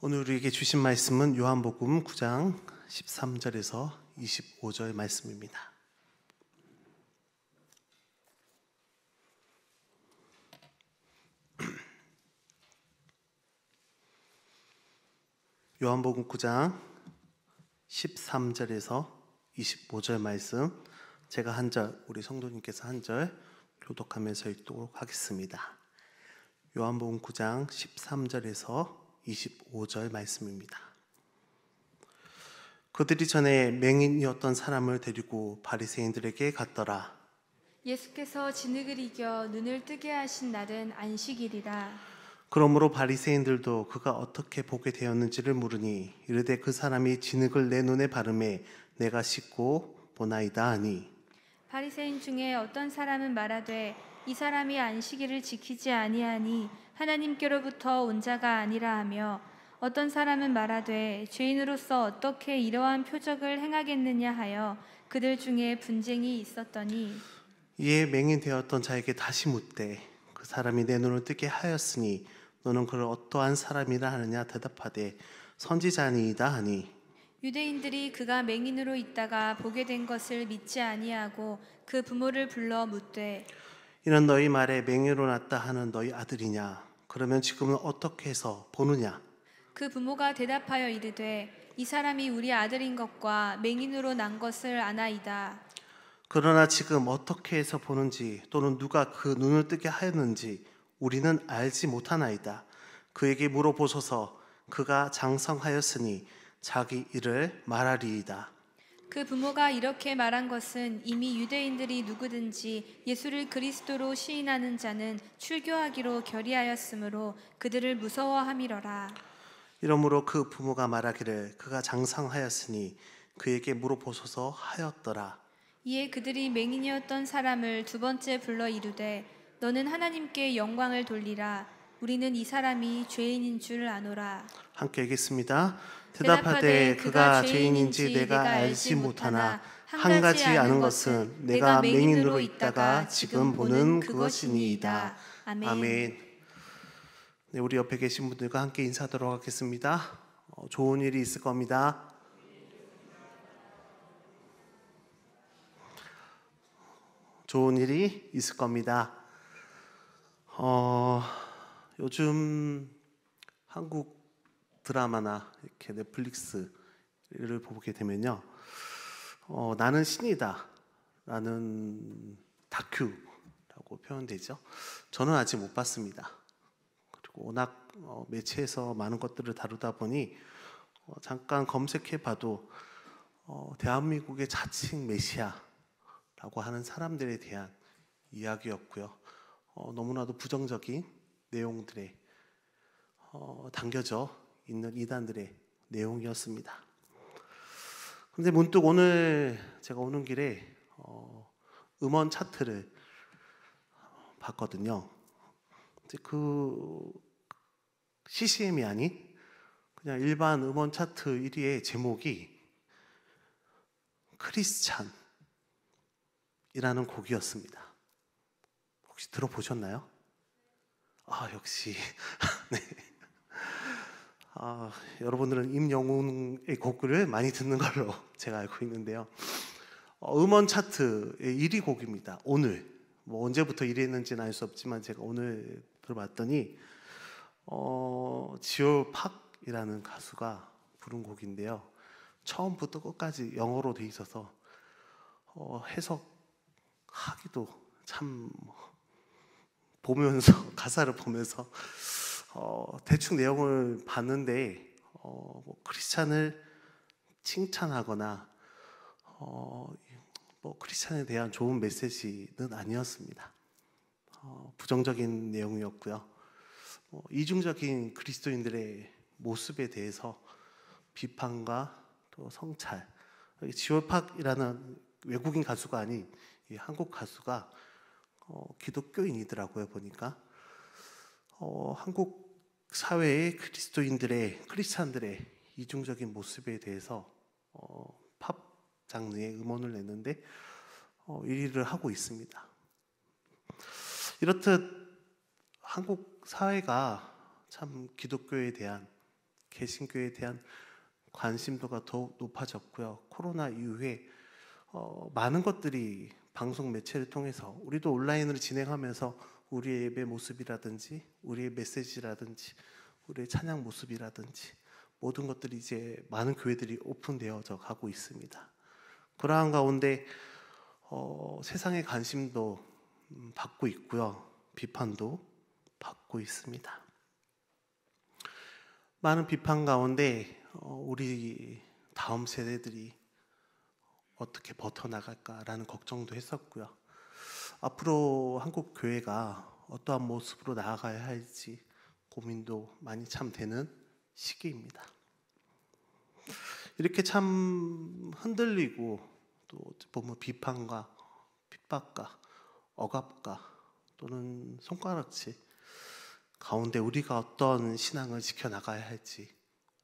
오늘 우리에게 주신 말씀은 요한복음 9장 13절에서 25절 말씀입니다. 요한복음 9장 13절에서 25절 말씀, 제가 한 절, 우리 성도님께서 한 절 교독하면서 읽도록 하겠습니다. 요한복음 9장 13절에서 25절 말씀입니다. 그들이 전에 맹인이었던 사람을 데리고 바리새인들에게 갔더라. 예수께서 진흙을 이겨 눈을 뜨게 하신 날은 안식일이라. 그러므로 바리새인들도 그가 어떻게 보게 되었는지를 물으니 이르되 그 사람이 진흙을 내 눈에 바르매 내가 씻고 보나이다 하니, 바리새인 중에 어떤 사람은 말하되 이 사람이 안식일을 지키지 아니하니 하나님께로부터 온 자가 아니라 하며, 어떤 사람은 말하되 죄인으로서 어떻게 이러한 표적을 행하겠느냐 하여 그들 중에 분쟁이 있었더니, 이에 맹인 되었던 자에게 다시 묻되 그 사람이 내 눈을 뜨게 하였으니 너는 그를 어떠한 사람이라 하느냐 대답하되 선지자니이다 하니, 유대인들이 그가 맹인으로 있다가 보게 된 것을 믿지 아니하고 그 부모를 불러 묻되 이는 너희 말에 맹인으로 났다 하는 너희 아들이냐? 그러면 지금은 어떻게 해서 보느냐? 그 부모가 대답하여 이르되 이 사람이 우리 아들인 것과 맹인으로 난 것을 아나이다. 그러나 지금 어떻게 해서 보는지 또는 누가 그 눈을 뜨게 하였는지 우리는 알지 못하나이다. 그에게 물어보소서. 그가 장성하였으니 자기 일을 말하리이다. 그 부모가 이렇게 말한 것은 이미 유대인들이 누구든지 예수를 그리스도로 시인하는 자는 출교하기로 결의하였으므로 그들을 무서워함이러라. 이러므로 그 부모가 말하기를 그가 장성하였으니 그에게 물어보소서 하였더라. 이에 그들이 맹인이었던 사람을 두 번째 불러 이르되 너는 하나님께 영광을 돌리라. 우리는 이 사람이 죄인인 줄 아노라. 함께 읽겠습니다. 대답하되 그가 죄인인지 내가 알지 못하나 한 가지 아는 것은 내가 맹인으로 있다가 지금 보는 그것이니이다. 아멘. 네, 우리 옆에 계신 분들과 함께 인사하도록 하겠습니다. 좋은 일이 있을 겁니다. 좋은 일이 있을 겁니다. 요즘 한국 드라마나 이렇게 넷플릭스를 보게 되면요, 나는 신이다 라는 다큐라고 표현되죠. 저는 아직 못 봤습니다. 그리고 워낙 매체에서 많은 것들을 다루다 보니 잠깐 검색해봐도 대한민국의 자칭 메시아라고 하는 사람들에 대한 이야기였고요. 너무나도 부정적인 내용들에 담겨져 있는 이단들의 내용이었습니다. 그런데 문득 오늘 제가 오는 길에 음원 차트를 봤거든요. 그 CCM이 아닌 그냥 일반 음원 차트 1위의 제목이 크리스찬이라는 곡이었습니다. 혹시 들어보셨나요? 역시 네. 여러분들은 임영웅의 곡을 많이 듣는 걸로 제가 알고 있는데요. 음원 차트의 1위 곡입니다. 오늘 언제부터 1위 했는지는 알 수 없지만 제가 오늘 들어봤더니 지올 팍이라는 가수가 부른 곡인데요. 처음부터 끝까지 영어로 돼 있어서 해석하기도 참 보면서 가사를 보면서 대충 내용을 봤는데 크리스찬을 칭찬하거나 크리스찬에 대한 좋은 메시지는 아니었습니다. 부정적인 내용이었고요. 이중적인 그리스도인들의 모습에 대해서 비판과 또 성찰. 지올팍이라는 외국인 가수가 아닌 이 한국 가수가 기독교인이더라고요. 보니까 한국 사회의 크리스찬들의 이중적인 모습에 대해서 팝 장르의 음원을 냈는데 1위를 하고 있습니다. 이렇듯 한국 사회가 참 기독교에 대한 개신교에 대한 관심도가 더욱 높아졌고요. 코로나 이후에 많은 것들이 방송 매체를 통해서 우리도 온라인으로 진행하면서 우리의 예배 모습이라든지 우리의 메시지라든지 우리의 찬양 모습이라든지 모든 것들이 이제 많은 교회들이 오픈되어져 가고 있습니다. 그러한 가운데 세상의 관심도 받고 있고요. 비판도 받고 있습니다. 많은 비판 가운데 우리 다음 세대들이 어떻게 버텨나갈까라는 걱정도 했었고요. 앞으로 한국 교회가 어떠한 모습으로 나아가야 할지 고민도 많이 참 되는 시기입니다. 이렇게 참 흔들리고 또 보면 비판과 핍박과 억압과 또는 손가락질 가운데 우리가 어떤 신앙을 지켜나가야 할지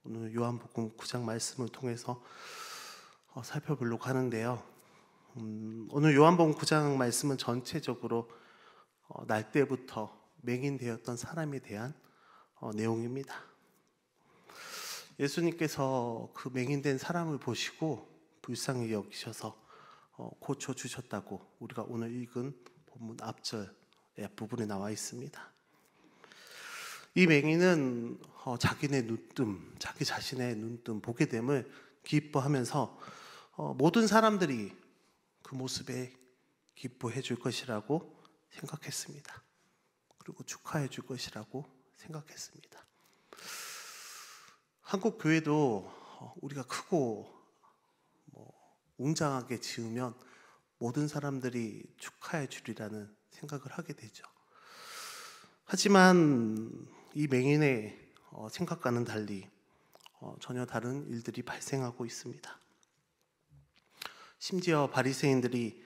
오늘 요한복음 9장 말씀을 통해서 살펴보려고 하는데요. 오늘 요한복음 9장 말씀은 전체적으로 날 때부터 맹인되었던 사람에 대한 내용입니다. 예수님께서 그 맹인된 사람을 보시고 불쌍히 여기셔서 고쳐주셨다고 우리가 오늘 읽은 본문 앞절 부분에 나와 있습니다. 이 맹인은 자기네 눈뜸, 자기 자신의 눈뜸, 보게 됨을 기뻐하면서 모든 사람들이 그 모습에 기뻐해 줄 것이라고 생각했습니다. 그리고 축하해 줄 것이라고 생각했습니다. 한국 교회도 우리가 크고 웅장하게 지으면 모든 사람들이 축하해 주리라는 생각을 하게 되죠. 하지만 이 맹인의 생각과는 달리 전혀 다른 일들이 발생하고 있습니다. 심지어 바리새인들이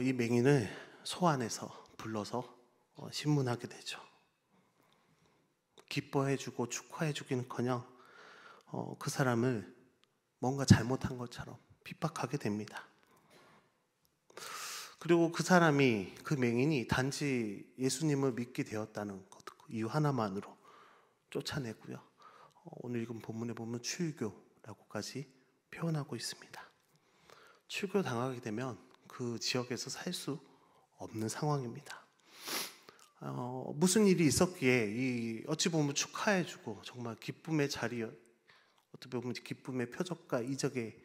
이 맹인을 소환해서 불러서 신문하게 되죠. 기뻐해주고 축하해주기는커녕 그 사람을 뭔가 잘못한 것처럼 핍박하게 됩니다. 그리고 그 맹인이 단지 예수님을 믿게 되었다는 것, 이유 하나만으로 쫓아내고요. 오늘 읽은 본문에 보면 출교라고까지 표현하고 있습니다. 출교당하게 되면 그 지역에서 살 수 없는 상황입니다. 무슨 일이 있었기에 어찌 보면 축하해주고 정말 기쁨의 자리, 어떻게 보면 기쁨의 표적과 이적의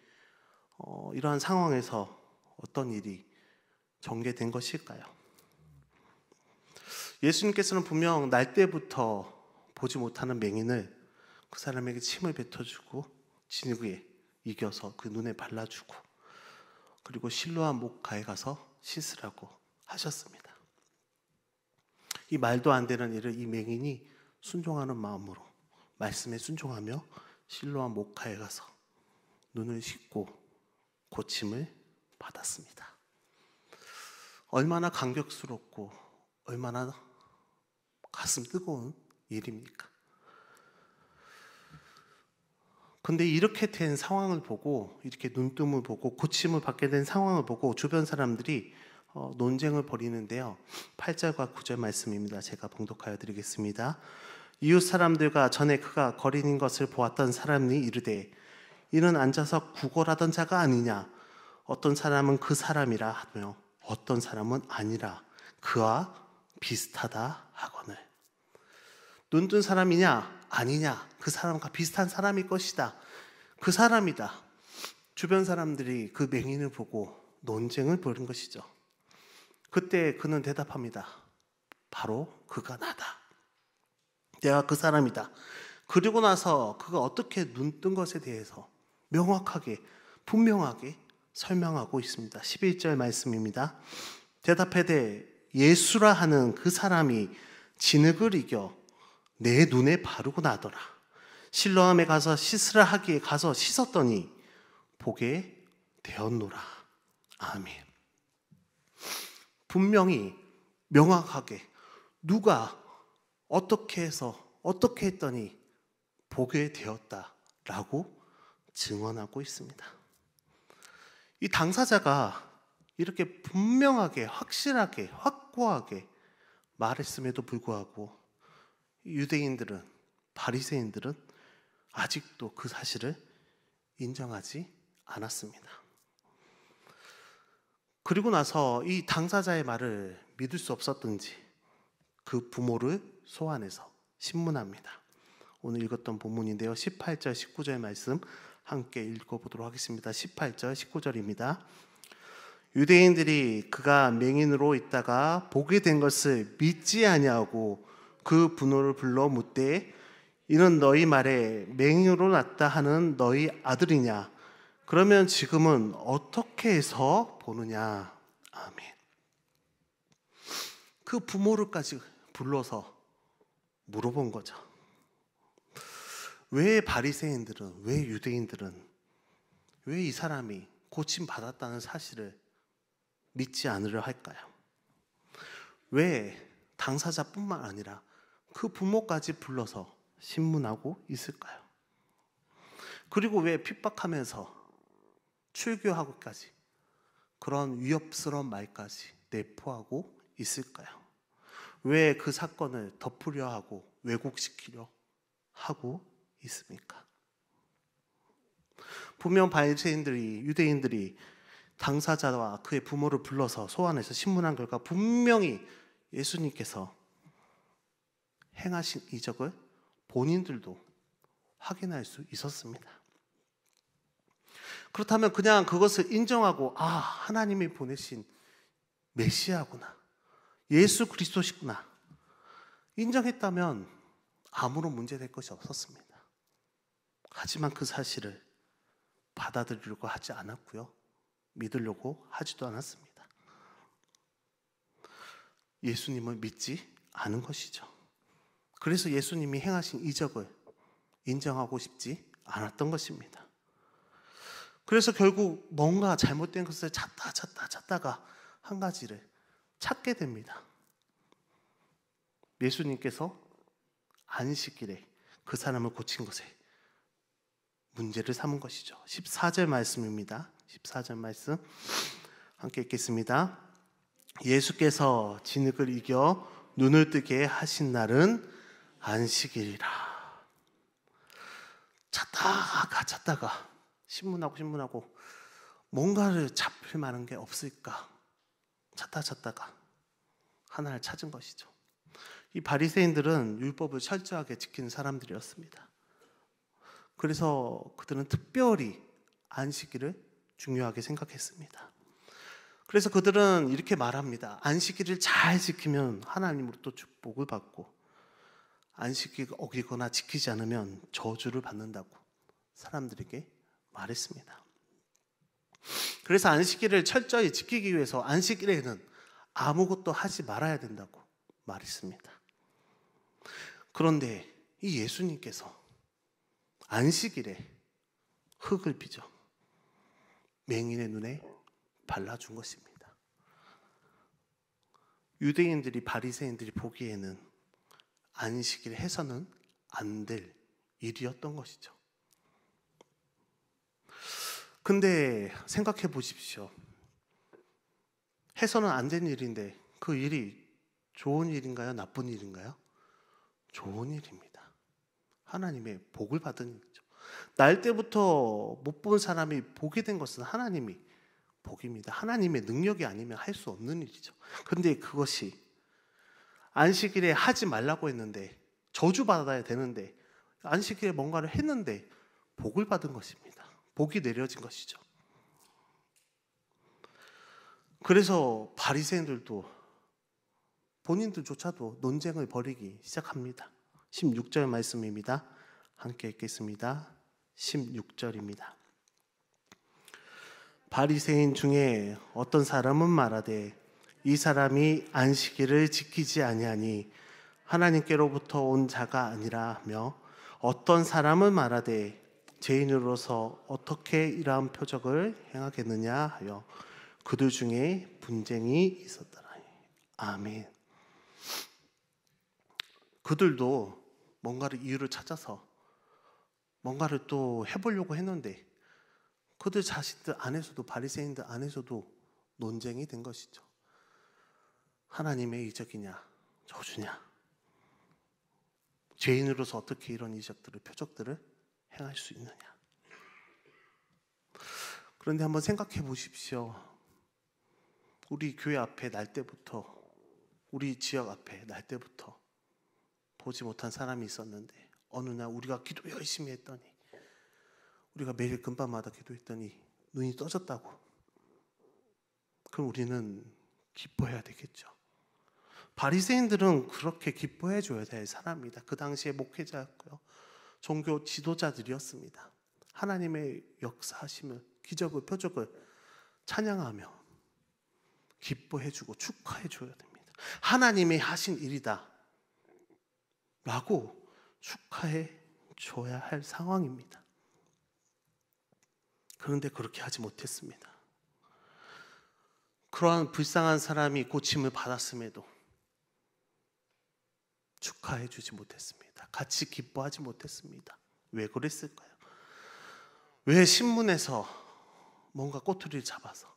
이러한 상황에서 어떤 일이 전개된 것일까요? 예수님께서는 분명 날 때부터 보지 못하는 맹인을 그 사람에게 침을 뱉어주고 진흙에 이겨서 그 눈에 발라주고 그리고 실로암 목가에 가서 씻으라고 하셨습니다. 이 말도 안 되는 일을 이 맹인이 순종하는 마음으로 말씀에 순종하며 실로암 목가에 가서 눈을 씻고 고침을 받았습니다. 얼마나 감격스럽고 얼마나 가슴 뜨거운 일입니까? 근데 이렇게 된 상황을 보고 이렇게 눈뜸을 보고 고침을 받게 된 상황을 보고 주변 사람들이 논쟁을 벌이는데요. 8절과 9절 말씀입니다. 제가 봉독하여 드리겠습니다. 이웃 사람들과 전에 그가 거린인 것을 보았던 사람이 이르되 이는 앉아서 구걸하던 자가 아니냐. 어떤 사람은 그 사람이라 하며 어떤 사람은 아니라 그와 비슷하다 하거늘. 눈뜬 사람이냐 아니냐, 그 사람과 비슷한 사람일 것이다, 그 사람이다. 주변 사람들이 그 맹인을 보고 논쟁을 벌인 것이죠. 그때 그는 대답합니다. 바로 그가 나다. 내가 그 사람이다. 그리고 나서 그가 어떻게 눈뜬 것에 대해서 명확하게 분명하게 설명하고 있습니다. 11절 말씀입니다. 대답하되 예수라 하는 그 사람이 진흙을 이겨 내 눈에 바르고 나더라. 실로암에 가서 씻으라 하기에 가서 씻었더니 보게 되었노라. 아멘. 분명히 명확하게 누가 어떻게 해서 어떻게 했더니 보게 되었다라고 증언하고 있습니다. 이 당사자가 이렇게 분명하게 확실하게 확고하게 말했음에도 불구하고 유대인들은, 바리새인들은 아직도 그 사실을 인정하지 않았습니다. 그리고 나서 이 당사자의 말을 믿을 수 없었던지 그 부모를 소환해서 신문합니다. 오늘 읽었던 본문인데요. 18절, 19절 말씀 함께 읽어보도록 하겠습니다. 18절, 19절입니다. 유대인들이 그가 맹인으로 있다가 보게 된 것을 믿지 아니하고 그 부모를 불러 묻되 이는 너희 말에 맹인으로 났다 하는 너희 아들이냐? 그러면 지금은 어떻게 해서 보느냐? 아멘. 그 부모를까지 불러서 물어본 거죠. 왜 바리새인들은, 왜 유대인들은, 왜 이 사람이 고침 받았다는 사실을 믿지 않으려 할까요? 왜 당사자뿐만 아니라 그 부모까지 불러서 신문하고 있을까요? 그리고 왜 핍박하면서 출교하고까지 그런 위협스러운 말까지 내포하고 있을까요? 왜 그 사건을 덮으려 하고 왜곡시키려 하고 있습니까? 분명 바리새인들이, 유대인들이 당사자와 그의 부모를 불러서 소환해서 신문한 결과 분명히 예수님께서 행하신 이적을 본인들도 확인할 수 있었습니다. 그렇다면 그냥 그것을 인정하고 하나님이 보내신 메시아구나, 예수 그리스도시구나 인정했다면 아무런 문제될 것이 없었습니다. 하지만 그 사실을 받아들이려고 하지 않았고요, 믿으려고 하지도 않았습니다. 예수님을 믿지 않은 것이죠. 그래서 예수님이 행하신 이적을 인정하고 싶지 않았던 것입니다. 그래서 결국 뭔가 잘못된 것을 찾다가 한 가지를 찾게 됩니다. 예수님께서 안식일에 그 사람을 고친 것에 문제를 삼은 것이죠. 14절 말씀입니다. 14절 말씀 함께 읽겠습니다. 예수께서 진흙을 이겨 눈을 뜨게 하신 날은 안식일이라. 찾다가 신문하고 뭔가를 잡힐 만한 게 없을까 찾다가 하나를 찾은 것이죠. 이 바리새인들은 율법을 철저하게 지키는 사람들이었습니다. 그래서 그들은 특별히 안식일을 중요하게 생각했습니다. 그래서 그들은 이렇게 말합니다. 안식일을 잘 지키면 하나님으로부터 축복을 받고 안식일 어기거나 지키지 않으면 저주를 받는다고 사람들에게 말했습니다. 그래서 안식일을 철저히 지키기 위해서 안식일에는 아무것도 하지 말아야 된다고 말했습니다. 그런데 이 예수님께서 안식일에 흙을 빚어 맹인의 눈에 발라준 것입니다. 유대인들이, 바리새인들이 보기에는 안식일에 해서는 안 될 일이었던 것이죠. 근데 생각해 보십시오. 해서는 안 된 일인데 그 일이 좋은 일인가요? 나쁜 일인가요? 좋은 일입니다. 하나님의 복을 받은 일이죠. 날 때부터 못 본 사람이 보게 된 것은 하나님이 복입니다. 하나님의 능력이 아니면 할 수 없는 일이죠. 그런데 그것이 안식일에 하지 말라고 했는데, 저주받아야 되는데 안식일에 뭔가를 했는데 복을 받은 것입니다. 복이 내려진 것이죠. 그래서 바리새인들도 본인들조차도 논쟁을 벌이기 시작합니다. 16절 말씀입니다. 함께 읽겠습니다. 16절입니다. 바리새인 중에 어떤 사람은 말하되 이 사람이 안식일을 지키지 아니하니 하나님께로부터 온 자가 아니라 하며, 어떤 사람은 말하되 죄인으로서 어떻게 이러한 표적을 행하겠느냐 하여 그들 중에 분쟁이 있었더라. 아멘. 그들도 뭔가를 이유를 찾아서 뭔가를 또 해보려고 했는데 그들 자신들 안에서도, 바리새인들 안에서도 논쟁이 된 것이죠. 하나님의 이적이냐 저주냐, 죄인으로서 어떻게 이런 이적들을, 표적들을 행할 수 있느냐? 그런데 한번 생각해 보십시오. 우리 교회 앞에 날 때부터, 우리 지역 앞에 날 때부터 보지 못한 사람이 있었는데 어느 날 우리가 기도 열심히 했더니, 우리가 매일 금밤마다 기도했더니 눈이 떠졌다고. 그럼 우리는 기뻐해야 되겠죠. 바리새인들은 그렇게 기뻐해 줘야 될 사람입니다. 그 당시에 목회자였고요, 종교 지도자들이었습니다. 하나님의 역사하심을, 기적을, 표적을 찬양하며 기뻐해주고 축하해줘야 됩니다. 하나님이 하신 일이다 라고 축하해줘야 할 상황입니다. 그런데 그렇게 하지 못했습니다. 그러한 불쌍한 사람이 고침을 받았음에도 축하해주지 못했습니다. 같이 기뻐하지 못했습니다. 왜 그랬을까요? 왜 신문에서 뭔가 꼬투리를 잡아서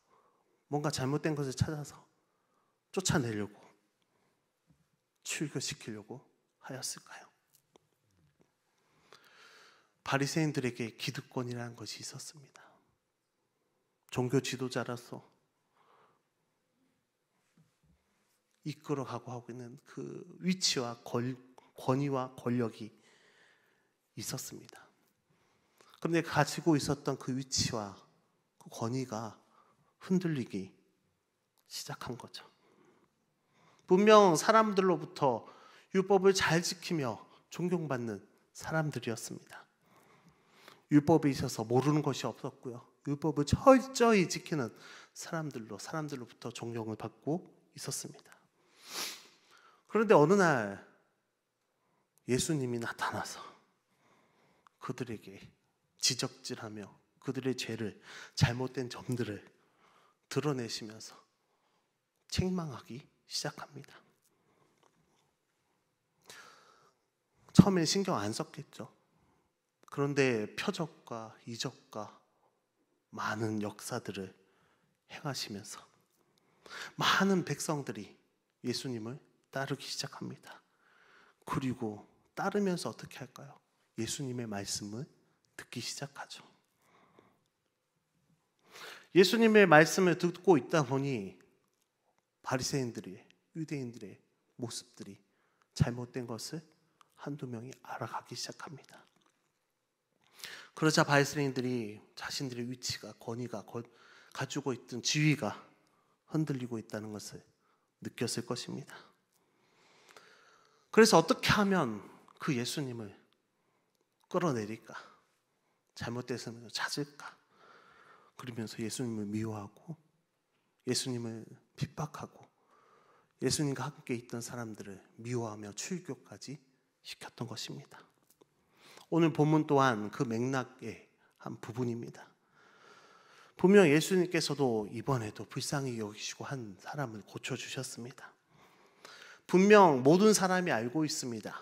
뭔가 잘못된 것을 찾아서 쫓아내려고, 출교시키려고 하였을까요? 바리새인들에게 기득권이라는 것이 있었습니다. 종교 지도자로서 이끌어가고 하고 있는 그 위치와 권위와 권력이 있었습니다. 그런데 가지고 있었던 그 위치와 그 권위가 흔들리기 시작한 거죠. 분명 사람들로부터 율법을 잘 지키며 존경받는 사람들이었습니다. 율법에 있어서 모르는 것이 없었고요, 율법을 철저히 지키는 사람들로부터 존경을 받고 있었습니다. 그런데 어느 날 예수님이 나타나서 그들에게 지적질하며 그들의 죄를, 잘못된 점들을 드러내시면서 책망하기 시작합니다. 처음엔 신경 안 썼겠죠. 그런데 표적과 이적과 많은 역사들을 행하시면서 많은 백성들이 예수님을 따르기 시작합니다. 그리고 따르면서 어떻게 할까요? 예수님의 말씀을 듣기 시작하죠. 예수님의 말씀을 듣고 있다 보니 바리새인들의, 유대인들의 모습들이, 잘못된 것을 한두 명이 알아가기 시작합니다. 그러자 바리새인들이 자신들의 위치가, 권위가, 가지고 있던 지위가 흔들리고 있다는 것을 느꼈을 것입니다. 그래서 어떻게 하면 그 예수님을 끌어내릴까? 잘못됐으면 찾을까? 그러면서 예수님을 미워하고 예수님을 핍박하고 예수님과 함께 있던 사람들을 미워하며 출교까지 시켰던 것입니다. 오늘 본문 또한 그 맥락의 한 부분입니다. 분명 예수님께서도 이번에도 불쌍히 여기시고 한 사람을 고쳐주셨습니다. 분명 모든 사람이 알고 있습니다.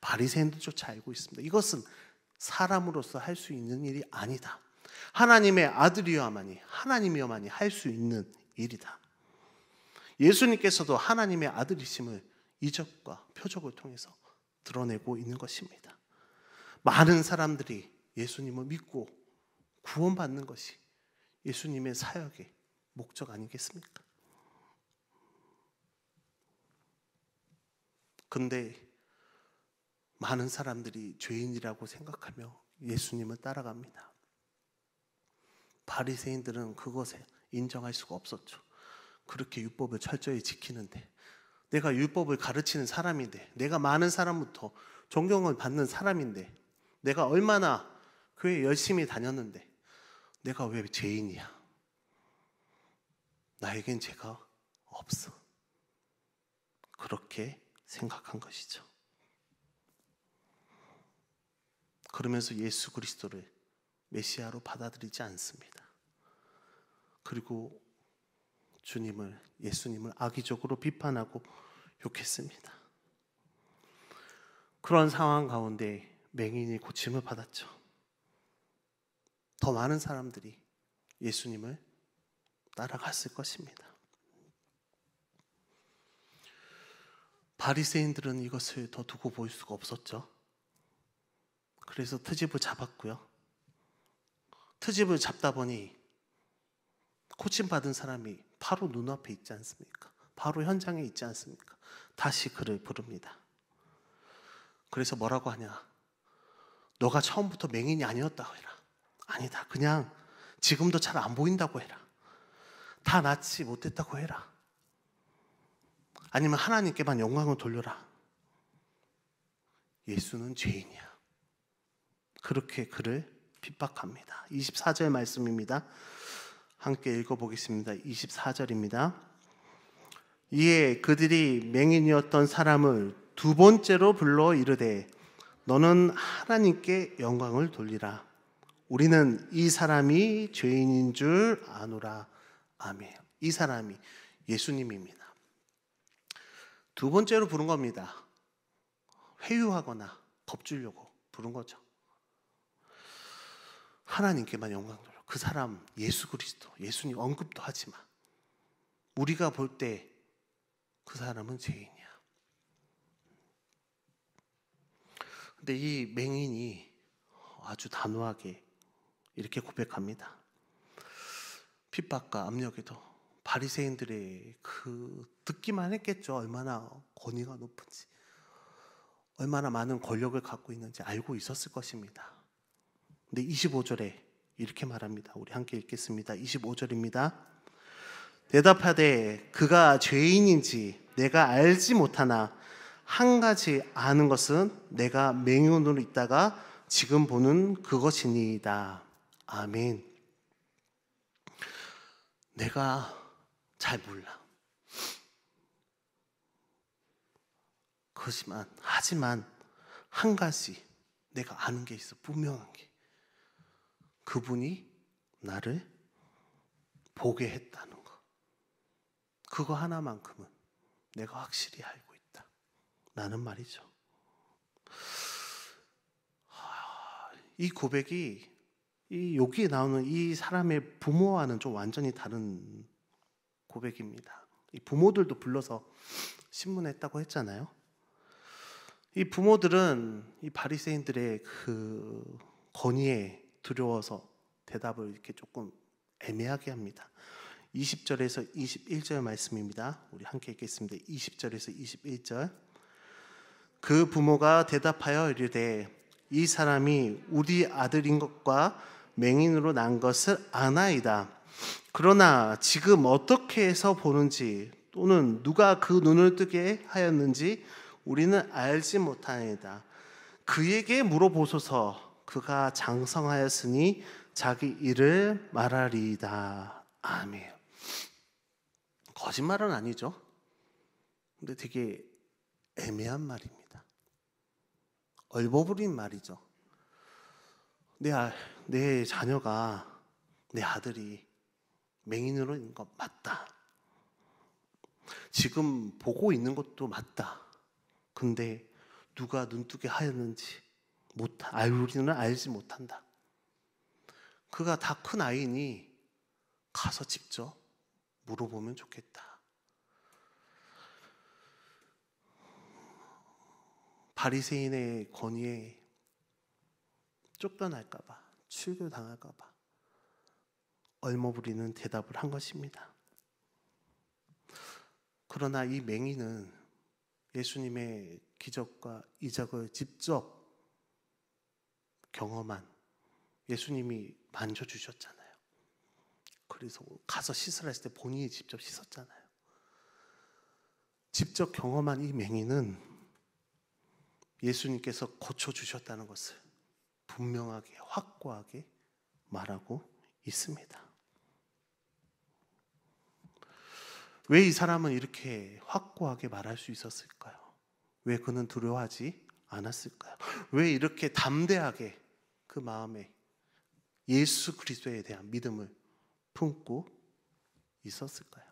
바리새인들조차 알고 있습니다. 이것은 사람으로서 할 수 있는 일이 아니다. 하나님의 아들이어야만이, 하나님이어야만이 할 수 있는 일이다. 예수님께서도 하나님의 아들이심을 이적과 표적을 통해서 드러내고 있는 것입니다. 많은 사람들이 예수님을 믿고 구원받는 것이 예수님의 사역의 목적 아니겠습니까? 근데 많은 사람들이 죄인이라고 생각하며 예수님을 따라갑니다. 바리새인들은 그것에 인정할 수가 없었죠. 그렇게 율법을 철저히 지키는데, 내가 율법을 가르치는 사람인데, 내가 많은 사람부터 존경을 받는 사람인데, 내가 얼마나 교회 열심히 다녔는데 내가 왜 죄인이야? 나에겐 죄가 없어. 그렇게 생각한 것이죠. 그러면서 예수 그리스도를 메시아로 받아들이지 않습니다. 그리고 예수님을 악의적으로 비판하고 욕했습니다. 그런 상황 가운데 맹인이 고침을 받았죠. 더 많은 사람들이 예수님을 따라갔을 것입니다. 바리새인들은 이것을 더 두고 볼 수가 없었죠. 그래서 트집을 잡았고요. 트집을 잡다 보니 코침받은 사람이 바로 눈앞에 있지 않습니까? 바로 현장에 있지 않습니까? 다시 그를 부릅니다. 그래서 뭐라고 하냐? 너가 처음부터 맹인이 아니었다고 해라. 아니다. 그냥 지금도 잘 안 보인다고 해라. 다 낫지 못했다고 해라. 아니면 하나님께만 영광을 돌려라. 예수는 죄인이야. 그렇게 그를 핍박합니다. 24절 말씀입니다. 함께 읽어보겠습니다. 24절입니다. 이에 그들이 맹인이었던 사람을 두 번째로 불러 이르되 너는 하나님께 영광을 돌리라. 우리는 이 사람이 죄인인 줄 아노라. 아멘. 이 사람이 예수님입니다. 두 번째로 부른 겁니다. 회유하거나 겁주려고 부른 거죠. 하나님께만 영광 돌려. 그 사람 예수 그리스도, 예수님 언급도 하지 마. 우리가 볼 때 그 사람은 죄인이야. 근데 이 맹인이 아주 단호하게 이렇게 고백합니다. 핍박과 압력에도 바리새인들의 그 듣기만 했겠죠. 얼마나 권위가 높은지, 얼마나 많은 권력을 갖고 있는지 알고 있었을 것입니다. 근데 25절에 이렇게 말합니다. 우리 함께 읽겠습니다. 25절입니다. 대답하되 그가 죄인인지 내가 알지 못하나 한 가지 아는 것은 내가 맹인으로 있다가 지금 보는 그것이니이다. 아멘. 내가 잘 몰라. 하지만 한 가지 내가 아는 게 있어. 분명한 게. 그분이 나를 보게 했다는 거. 그거 하나만큼은 내가 확실히 알고 있다. 라는 말이죠. 이 고백이 여기에 나오는 이 사람의 부모와는 좀 완전히 다른 고백입니다. 이 부모들도 불러서 신문했다고 했잖아요. 이 부모들은 이 바리새인들의 그 권위에 두려워서 대답을 이렇게 조금 애매하게 합니다. 20절에서 21절 말씀입니다. 우리 함께 읽겠습니다. 20절에서 21절. 그 부모가 대답하여 이르되 이 사람이 우리 아들인 것과 맹인으로 난 것을 아나이다. 그러나 지금 어떻게 해서 보는지 또는 누가 그 눈을 뜨게 하였는지 우리는 알지 못하나이다. 그에게 물어보소서. 그가 장성하였으니 자기 일을 말하리이다. 아멘. 거짓말은 아니죠. 근데 되게 애매한 말입니다. 얼버무린 말이죠. 내 자녀가, 내 아들이 맹인으로 있는 거 맞다. 지금 보고 있는 것도 맞다. 근데 누가 눈뜨게 하였는지 우리는 알지 못한다. 그가 다 큰 아이니 가서 직접 물어보면 좋겠다. 바리새인의 권위에 쫓겨날까 봐, 출교당할까 봐 얼머부리는 대답을 한 것입니다. 그러나 이 맹인은 예수님의 기적과 이적을 직접 경험한, 예수님이 만져주셨잖아요. 그래서 가서 씻으라 했을 때 본인이 직접 씻었잖아요. 직접 경험한 이 맹인은 예수님께서 고쳐주셨다는 것을 분명하게, 확고하게 말하고 있습니다. 왜 이 사람은 이렇게 확고하게 말할 수 있었을까요? 왜 그는 두려워하지 않았을까요? 왜 이렇게 담대하게 그 마음에 예수 그리스도에 대한 믿음을 품고 있었을까요?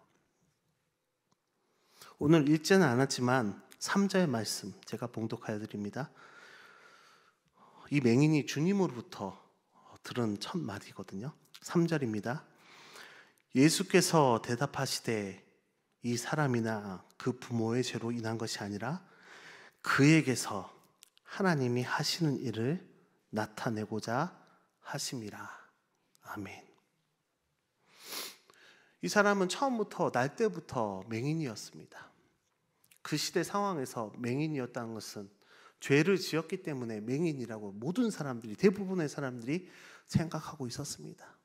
오늘 읽지는 않았지만 3절 말씀 제가 봉독하여 드립니다. 이 맹인이 주님으로부터 들은 첫 말이거든요. 3절입니다. 예수께서 대답하시되 이 사람이나 그 부모의 죄로 인한 것이 아니라 그에게서 하나님이 하시는 일을 나타내고자 하심이라. 아멘. 이 사람은 처음부터 날 때부터 맹인이었습니다. 그 시대 상황에서 맹인이었다는 것은 죄를 지었기 때문에 맹인이라고 모든 사람들이, 대부분의 사람들이 생각하고 있었습니다.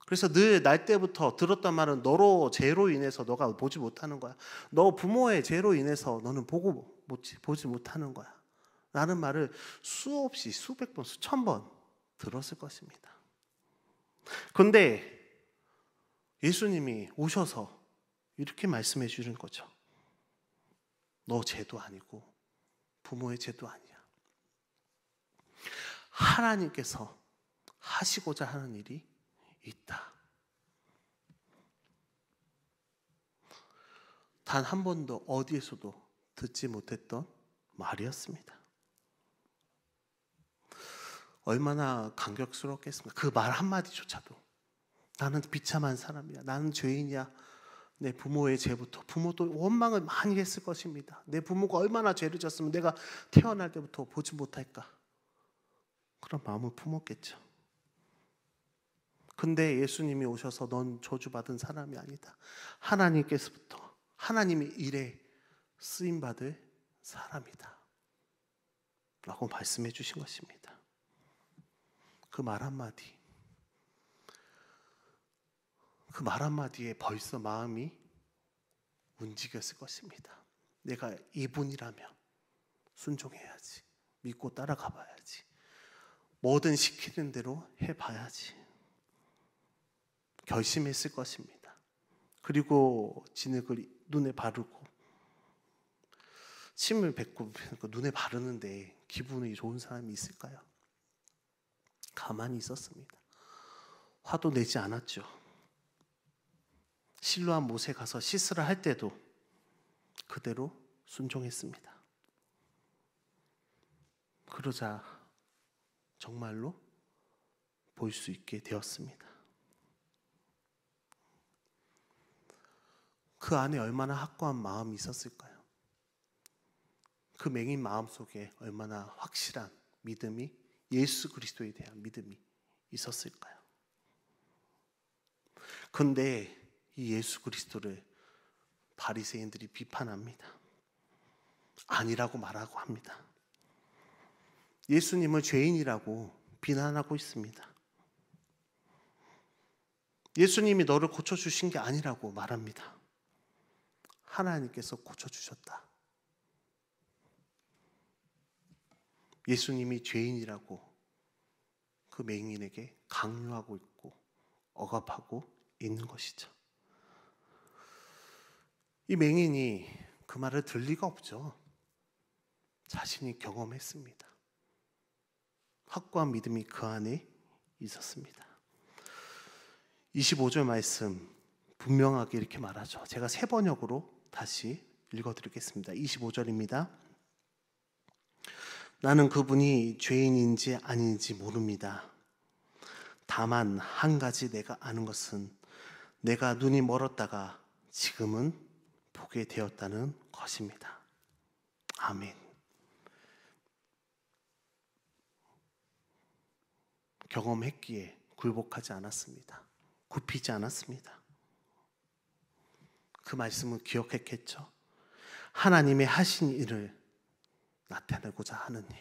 그래서 늘 날 때부터 들었던 말은 너로 죄로 인해서 너가 보지 못하는 거야. 너 부모의 죄로 인해서 너는 보지 못하는 거야. 라는 말을 수없이 수백 번, 수천 번 들었을 것입니다. 그런데 예수님이 오셔서 이렇게 말씀해 주는 거죠. 너 죄도 아니고 부모의 죄도 아니야. 하나님께서 하시고자 하는 일이 있다. 단 한 번도 어디에서도 듣지 못했던 말이었습니다. 얼마나 감격스럽겠습니까? 그 말 한마디조차도. 나는 비참한 사람이야. 나는 죄인이야. 내 부모의 죄부터. 부모도 원망을 많이 했을 것입니다. 내 부모가 얼마나 죄를 졌으면 내가 태어날 때부터 보지 못할까? 그런 마음을 품었겠죠. 근데 예수님이 오셔서 넌 저주받은 사람이 아니다. 하나님께서부터 하나님의 일에 쓰임받을 사람이다. 라고 말씀해 주신 것입니다. 그 말 한마디에 벌써 마음이 움직였을 것입니다. 내가 이분이라면 순종해야지. 믿고 따라가 봐야지. 뭐든 시키는 대로 해봐야지. 결심했을 것입니다. 그리고 진흙을 눈에 바르고 침을 뱉고 눈에 바르는데 기분이 좋은 사람이 있을까요? 가만히 있었습니다. 화도 내지 않았죠. 실로암 못에 가서 씻으라 할 때도 그대로 순종했습니다. 그러자 정말로 볼 수 있게 되었습니다. 그 안에 얼마나 확고한 마음이 있었을까요? 그 맹인 마음속에 얼마나 확실한 믿음이, 예수 그리스도에 대한 믿음이 있었을까요? 그런데 이 예수 그리스도를 바리새인들이 비판합니다. 아니라고 말하고 합니다. 예수님을 죄인이라고 비난하고 있습니다. 예수님이 너를 고쳐주신 게 아니라고 말합니다. 하나님께서 고쳐주셨다. 예수님이 죄인이라고 그 맹인에게 강요하고 있고 억압하고 있는 것이죠. 이 맹인이 그 말을 들을 리가 없죠. 자신이 경험했습니다. 확고한 믿음이 그 안에 있었습니다. 25절 말씀 분명하게 이렇게 말하죠. 제가 세 번역으로 다시 읽어드리겠습니다. 25절입니다. 나는 그분이 죄인인지 아닌지 모릅니다. 다만 한 가지 내가 아는 것은 내가 눈이 멀었다가 지금은 보게 되었다는 것입니다. 아멘. 경험했기에 굴복하지 않았습니다. 굽히지 않았습니다. 그 말씀을 기억했겠죠. 하나님의 하신 일을 나타내고자 하는 일,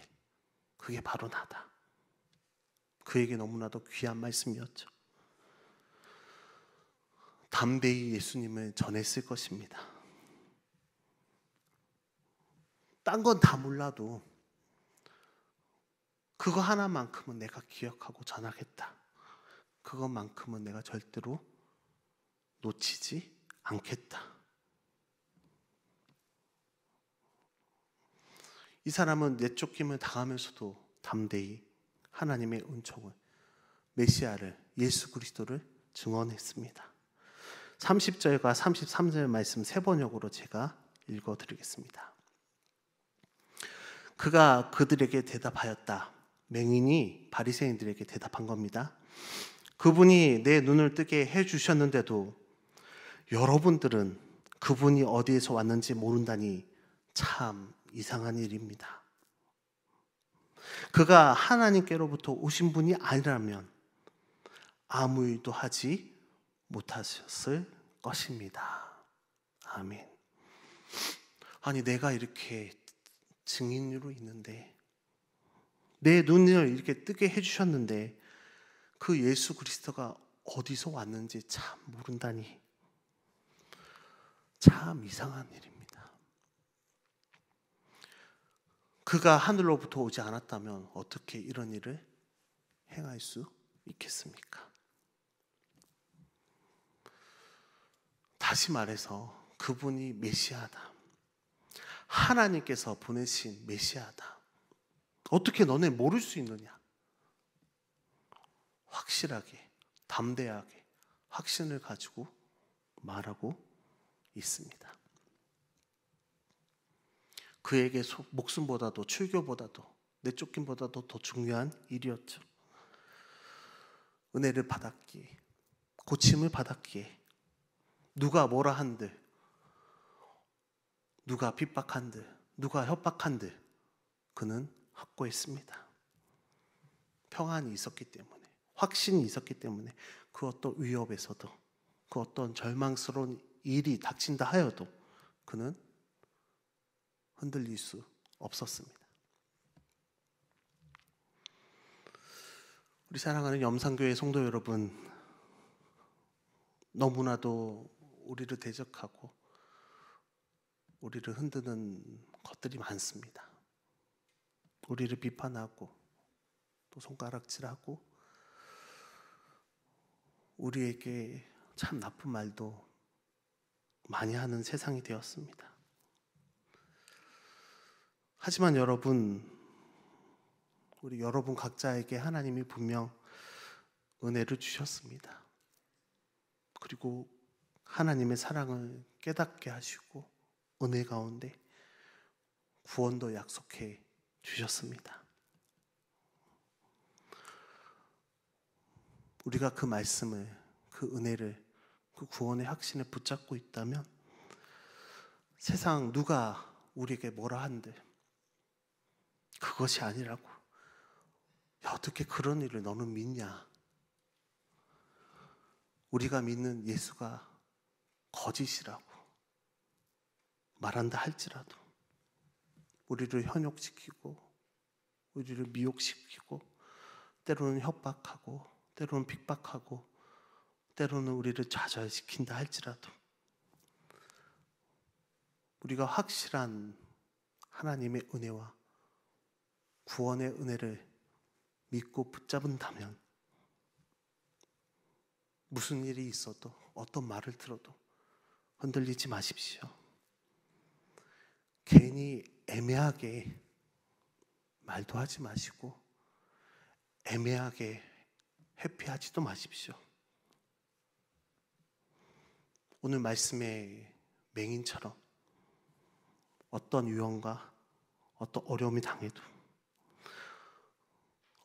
그게 바로 나다. 그에게 너무나도 귀한 말씀이었죠. 담대히 예수님을 전했을 것입니다. 딴 건 다 몰라도 그거 하나만큼은 내가 기억하고 전하겠다. 그것만큼은 내가 절대로 놓치지 않겠다. 이 사람은 내쫓김을 당하면서도 담대히 하나님의 은총을, 메시아를, 예수 그리스도를 증언했습니다. 30절과 33절 말씀 세 번역으로 제가 읽어드리겠습니다. 그가 그들에게 대답하였다. 맹인이 바리새인들에게 대답한 겁니다. 그분이 내 눈을 뜨게 해주셨는데도 여러분들은 그분이 어디에서 왔는지 모른다니 참 이상한 일입니다. 그가 하나님께로부터 오신 분이 아니라면 아무 일도 하지 못하셨을 것입니다. 아멘. 아니, 내가 이렇게 증인으로 있는데, 내 눈을 이렇게 뜨게 해주셨는데 그 예수 그리스도가 어디서 왔는지 참 모른다니 참 이상한 일입니다. 그가 하늘로부터 오지 않았다면 어떻게 이런 일을 행할 수 있겠습니까? 다시 말해서 그분이 메시아다. 하나님께서 보내신 메시아다. 어떻게 너네 모를 수 있느냐? 확실하게, 담대하게 확신을 가지고 말하고 있습니다. 그에게 목숨보다도 출교보다도 내쫓김보다도 더 중요한 일이었죠. 은혜를 받았기에, 고침을 받았기에, 누가 뭐라 한들, 누가 핍박한들, 누가 협박한들 그는 확고했습니다. 평안이 있었기 때문에, 확신이 있었기 때문에 그 어떤 위협에서도, 그 어떤 절망스러운 일이 닥친다 하여도 그는 흔들릴 수 없었습니다. 우리 사랑하는 염산교회 성도 여러분, 너무나도 우리를 대적하고 우리를 흔드는 것들이 많습니다. 우리를 비판하고 또 손가락질하고 우리에게 참 나쁜 말도 많이 하는 세상이 되었습니다. 하지만 우리 여러분 각자에게 하나님이 분명 은혜를 주셨습니다. 그리고 하나님의 사랑을 깨닫게 하시고 은혜 가운데 구원도 약속해 주셨습니다. 우리가 그 말씀을, 그 은혜를, 그 구원의 확신을 붙잡고 있다면 세상 누가 우리에게 뭐라 한들 그것이 아니라고, 야, 어떻게 그런 일을 너는 믿냐, 우리가 믿는 예수가 거짓이라고 말한다 할지라도 우리를 현혹시키고 우리를 미혹시키고 때로는 협박하고 때로는 핍박하고 때로는 우리를 좌절시킨다 할지라도 우리가 확실한 하나님의 은혜와 구원의 은혜를 믿고 붙잡은다면 무슨 일이 있어도 어떤 말을 들어도 흔들리지 마십시오. 괜히 애매하게 말도 하지 마시고 애매하게 회피하지도 마십시오. 오늘 말씀의 맹인처럼 어떤 유언과 어떤 어려움이 당해도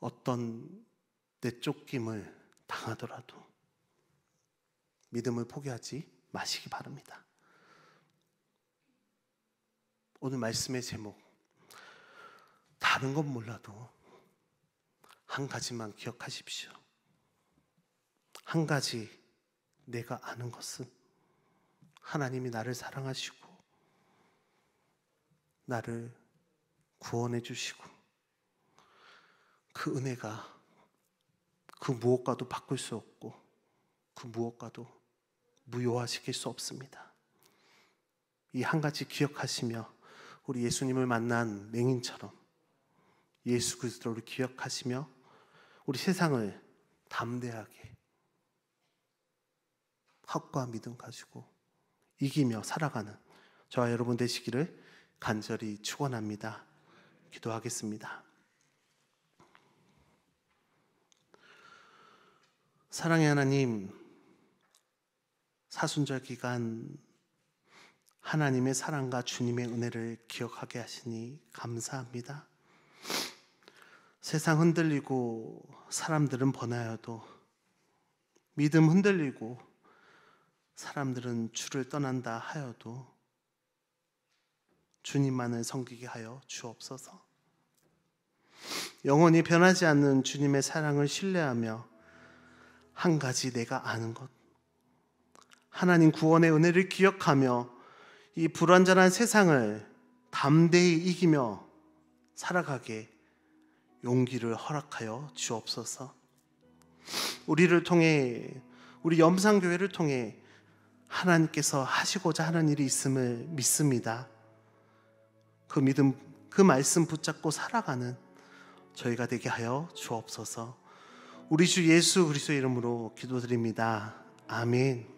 어떤 내쫓김을 당하더라도 믿음을 포기하지 마시기 바랍니다. 오늘 말씀의 제목, 다른 건 몰라도 한 가지만 기억하십시오. 한 가지 내가 아는 것은 하나님이 나를 사랑하시고 나를 구원해 주시고 그 은혜가 그 무엇과도 바꿀 수 없고 그 무엇과도 무효화시킬 수 없습니다. 이 한 가지 기억하시며 우리 예수님을 만난 맹인처럼 예수 그리스도를 기억하시며 우리 세상을 담대하게 확고한 믿음 가지고 이기며 살아가는 저와 여러분 되시기를 간절히 축원합니다. 기도하겠습니다. 사랑의 하나님, 사순절 기간 하나님의 사랑과 주님의 은혜를 기억하게 하시니 감사합니다. 세상 흔들리고 사람들은 번하여도 믿음 흔들리고 사람들은 주를 떠난다 하여도 주님만을 섬기게 하여 주옵소서. 영원히 변하지 않는 주님의 사랑을 신뢰하며 한 가지 내가 아는 것, 하나님 구원의 은혜를 기억하며 이 불완전한 세상을 담대히 이기며 살아가게 용기를 허락하여 주옵소서. 우리를 통해, 우리 염산교회를 통해 하나님께서 하시고자 하는 일이 있음을 믿습니다. 그 믿음, 그 말씀 붙잡고 살아가는 저희가 되게 하여 주옵소서. 우리 주 예수 그리스도의 이름으로 기도드립니다. 아멘.